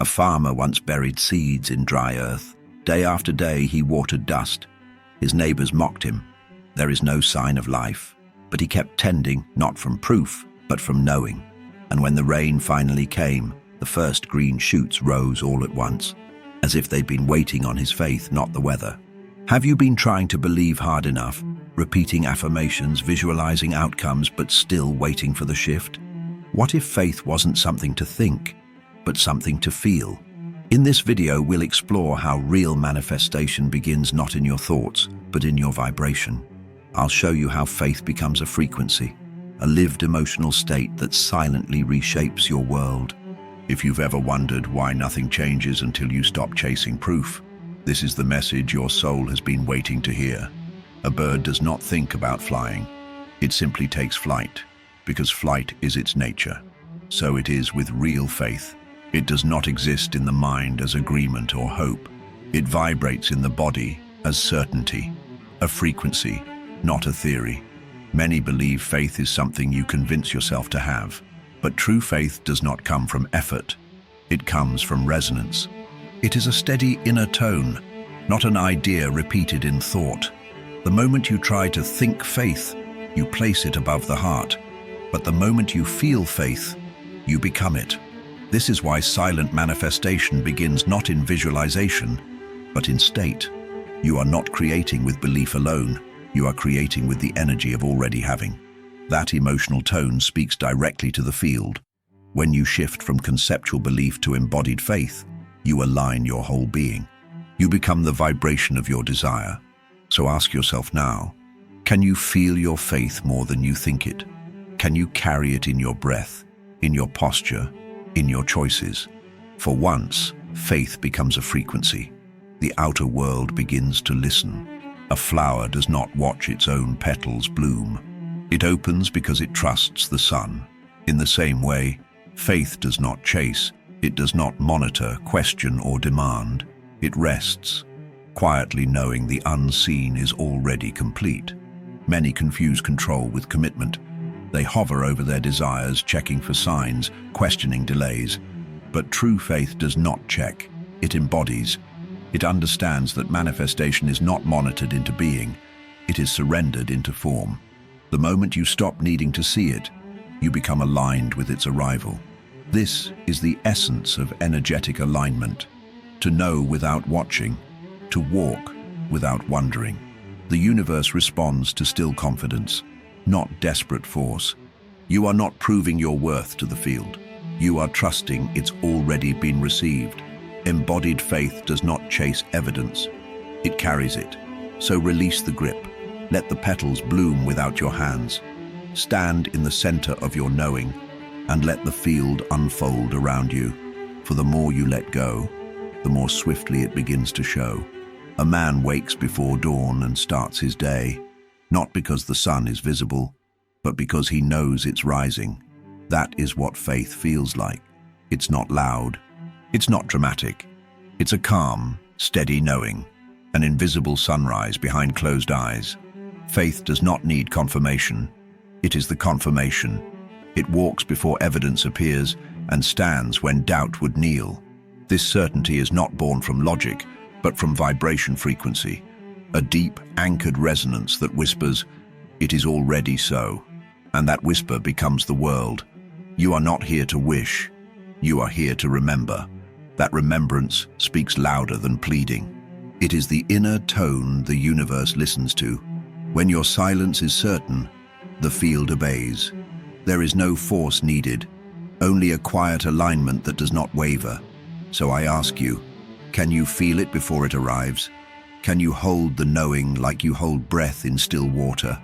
A farmer once buried seeds in dry earth. Day after day he watered dust. His neighbors mocked him. There is no sign of life. But he kept tending, not from proof, but from knowing. And when the rain finally came, the first green shoots rose all at once, as if they'd been waiting on his faith, not the weather. Have you been trying to believe hard enough, repeating affirmations, visualizing outcomes, but still waiting for the shift? What if faith wasn't something to think, but something to feel? In this video, we'll explore how real manifestation begins not in your thoughts, but in your vibration. I'll show you how faith becomes a frequency, a lived emotional state that silently reshapes your world. If you've ever wondered why nothing changes until you stop chasing proof, this is the message your soul has been waiting to hear. A bird does not think about flying. It simply takes flight, because flight is its nature. So it is with real faith. It does not exist in the mind as agreement or hope. It vibrates in the body as certainty, a frequency, not a theory. Many believe faith is something you convince yourself to have, but true faith does not come from effort. It comes from resonance. It is a steady inner tone, not an idea repeated in thought. The moment you try to think faith, you place it above the heart. But the moment you feel faith, you become it. This is why silent manifestation begins not in visualization, but in state. You are not creating with belief alone. You are creating with the energy of already having. That emotional tone speaks directly to the field. When you shift from conceptual belief to embodied faith, you align your whole being. You become the vibration of your desire. So ask yourself now, can you feel your faith more than you think it? Can you carry it in your breath, in your posture, in your choices? For once, faith becomes a frequency. The outer world begins to listen. A flower does not watch its own petals bloom. It opens because it trusts the sun. In the same way, faith does not chase. It does not monitor, question, or demand. It rests, quietly knowing the unseen is already complete. Many confuse control with commitment. They hover over their desires, checking for signs, questioning delays. But true faith does not check. It embodies. It understands that manifestation is not monitored into being. It is surrendered into form. The moment you stop needing to see it, you become aligned with its arrival. This is the essence of energetic alignment. To know without watching, to walk without wondering. The universe responds to still confidence, not desperate force. You are not proving your worth to the field. You are trusting it's already been received. Embodied faith does not chase evidence. It carries it. So release the grip. Let the petals bloom without your hands. Stand in the center of your knowing and let the field unfold around you. For the more you let go, the more swiftly it begins to show. A man wakes before dawn and starts his day, not because the sun is visible, but because he knows it's rising. That is what faith feels like. It's not loud. It's not dramatic. It's a calm, steady knowing, an invisible sunrise behind closed eyes. Faith does not need confirmation. It is the confirmation. It walks before evidence appears and stands when doubt would kneel. This certainty is not born from logic, but from vibration frequency, a deep, anchored resonance that whispers, "It is already so." And that whisper becomes the world. You are not here to wish. You are here to remember. That remembrance speaks louder than pleading. It is the inner tone the universe listens to. When your silence is certain, the field obeys. There is no force needed, only a quiet alignment that does not waver. So I ask you, can you feel it before it arrives? Can you hold the knowing like you hold breath in still water?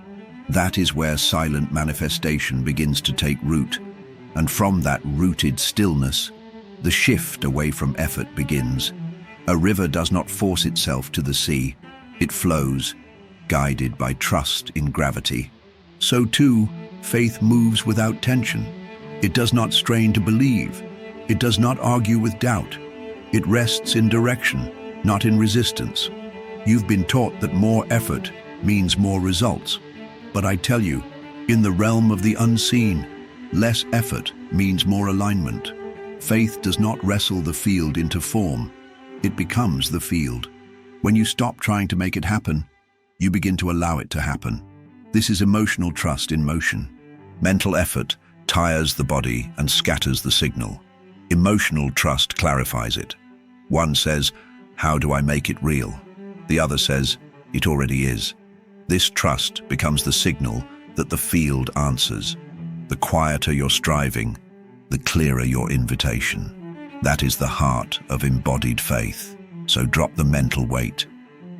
That is where silent manifestation begins to take root. And from that rooted stillness, the shift away from effort begins. A river does not force itself to the sea. It flows, guided by trust in gravity. So too, faith moves without tension. It does not strain to believe. It does not argue with doubt. It rests in direction, not in resistance. You've been taught that more effort means more results. But I tell you, in the realm of the unseen, less effort means more alignment. Faith does not wrestle the field into form. It becomes the field. When you stop trying to make it happen, you begin to allow it to happen. This is emotional trust in motion. Mental effort tires the body and scatters the signal. Emotional trust clarifies it. One says, "How do I make it real?" The other says, "It already is." This trust becomes the signal that the field answers. The quieter your striving, the clearer your invitation. That is the heart of embodied faith. So drop the mental weight.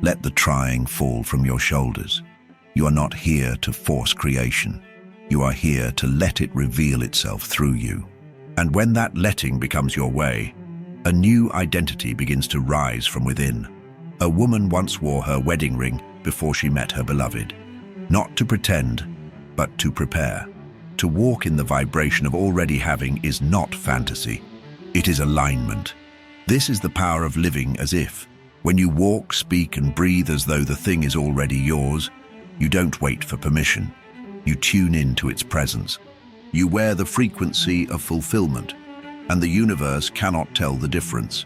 Let the trying fall from your shoulders. You are not here to force creation. You are here to let it reveal itself through you. And when that letting becomes your way, a new identity begins to rise from within. A woman once wore her wedding ring before she met her beloved. Not to pretend, but to prepare. To walk in the vibration of already having is not fantasy. It is alignment. This is the power of living as if. When you walk, speak, and breathe as though the thing is already yours, you don't wait for permission. You tune into its presence. You wear the frequency of fulfillment, and the universe cannot tell the difference.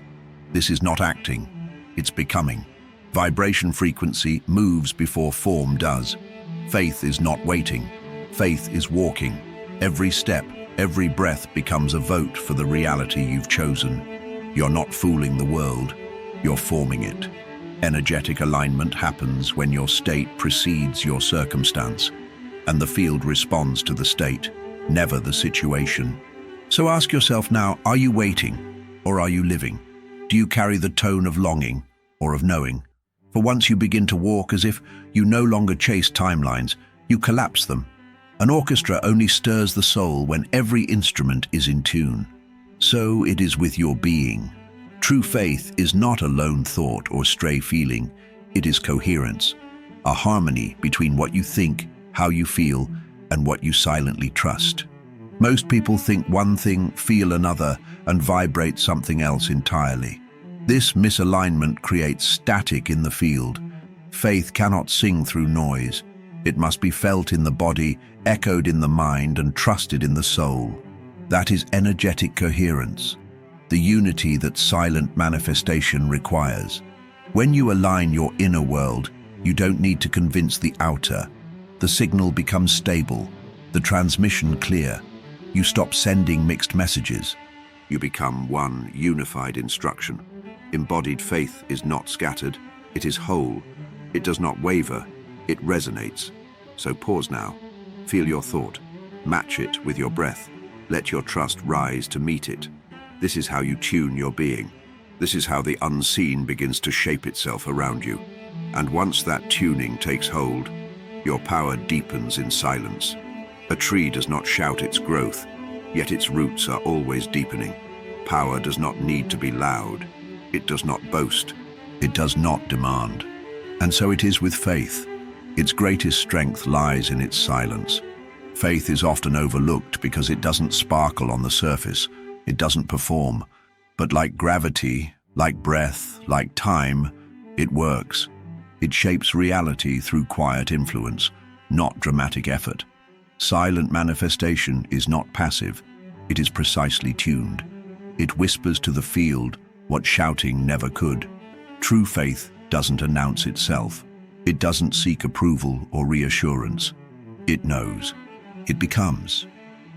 This is not acting, it's becoming. Vibration frequency moves before form does. Faith is not waiting. Faith is walking. Every step, every breath becomes a vote for the reality you've chosen. You're not fooling the world, you're forming it. Energetic alignment happens when your state precedes your circumstance, and the field responds to the state, never the situation. So ask yourself now, are you waiting or are you living? Do you carry the tone of longing or of knowing? For once you begin to walk as if you no longer chase timelines, you collapse them. An orchestra only stirs the soul when every instrument is in tune. So it is with your being. True faith is not a lone thought or stray feeling. It is coherence, a harmony between what you think, how you feel, and what you silently trust. Most people think one thing, feel another, and vibrate something else entirely. This misalignment creates static in the field. Faith cannot sing through noise. It must be felt in the body, echoed in the mind, and trusted in the soul. That is energetic coherence, the unity that silent manifestation requires. When you align your inner world, you don't need to convince the outer. The signal becomes stable, the transmission clear. You stop sending mixed messages. You become one unified instruction. Embodied faith is not scattered, it is whole. It does not waver, it resonates. So pause now, feel your thought, match it with your breath. Let your trust rise to meet it. This is how you tune your being. This is how the unseen begins to shape itself around you. And once that tuning takes hold, your power deepens in silence. A tree does not shout its growth, yet its roots are always deepening. Power does not need to be loud. It does not boast. It does not demand. And so it is with faith. Its greatest strength lies in its silence. Faith is often overlooked because it doesn't sparkle on the surface. It doesn't perform. But like gravity, like breath, like time, it works. It shapes reality through quiet influence, not dramatic effort. Silent manifestation is not passive. It is precisely tuned. It whispers to the field what shouting never could. True faith doesn't announce itself. It doesn't seek approval or reassurance. It knows. It becomes.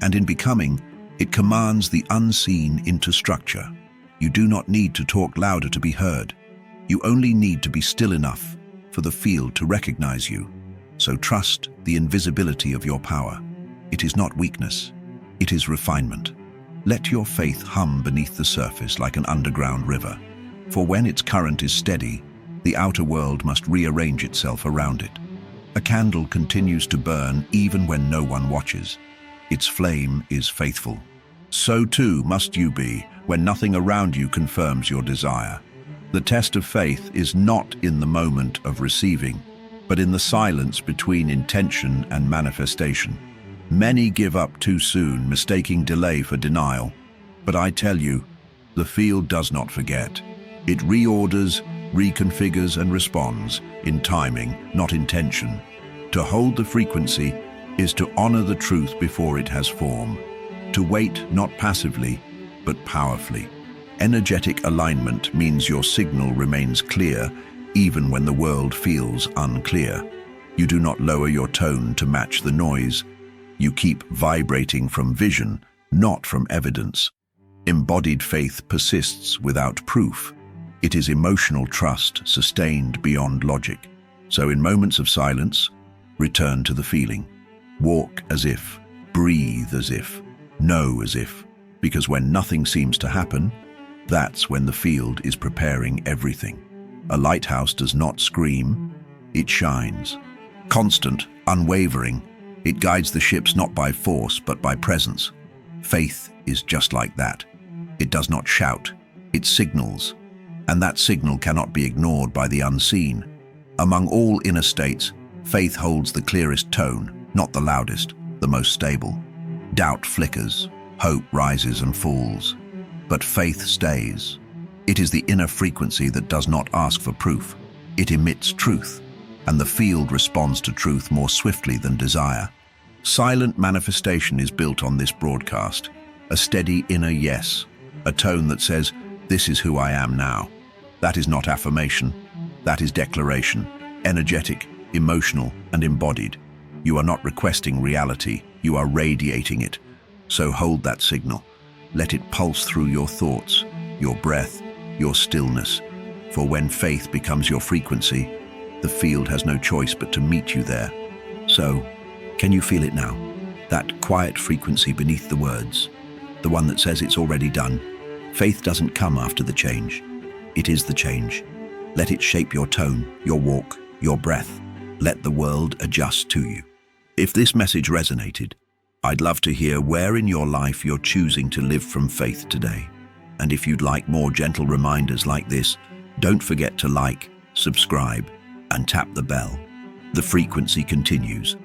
And in becoming, it commands the unseen into structure. You do not need to talk louder to be heard. You only need to be still enough for the field to recognize you. So trust the invisibility of your power. It is not weakness. It is refinement. Let your faith hum beneath the surface like an underground river. For when its current is steady, the outer world must rearrange itself around it. A candle continues to burn even when no one watches. Its flame is faithful. So too must you be when nothing around you confirms your desire. The test of faith is not in the moment of receiving, but in the silence between intention and manifestation. Many give up too soon, mistaking delay for denial. But I tell you, the field does not forget. It reorders, reconfigures, and responds in timing, not intention. To hold the frequency is to honor the truth before it has form. To wait not passively, but powerfully. Energetic alignment means your signal remains clear even when the world feels unclear. You do not lower your tone to match the noise. You keep vibrating from vision, not from evidence. Embodied faith persists without proof. It is emotional trust sustained beyond logic. So in moments of silence, return to the feeling. Walk as if, breathe as if, know as if. Because when nothing seems to happen, that's when the field is preparing everything. A lighthouse does not scream, it shines. Constant, unwavering, it guides the ships not by force but by presence. Faith is just like that. It does not shout, it signals. And that signal cannot be ignored by the unseen. Among all inner states, faith holds the clearest tone, not the loudest, the most stable. Doubt flickers, hope rises and falls. But faith stays. It is the inner frequency that does not ask for proof. It emits truth, and the field responds to truth more swiftly than desire. Silent manifestation is built on this broadcast. A steady inner yes, a tone that says, "This is who I am now." That is not affirmation. That is declaration, energetic, emotional, and embodied. You are not requesting reality, you are radiating it. So hold that signal. Let it pulse through your thoughts, your breath, your stillness. For when faith becomes your frequency, the field has no choice but to meet you there. So, can you feel it now? That quiet frequency beneath the words, the one that says it's already done. Faith doesn't come after the change. It is the change. Let it shape your tone, your walk, your breath. Let the world adjust to you. If this message resonated, I'd love to hear where in your life you're choosing to live from faith today. And if you'd like more gentle reminders like this, don't forget to like, subscribe, and tap the bell. The frequency continues.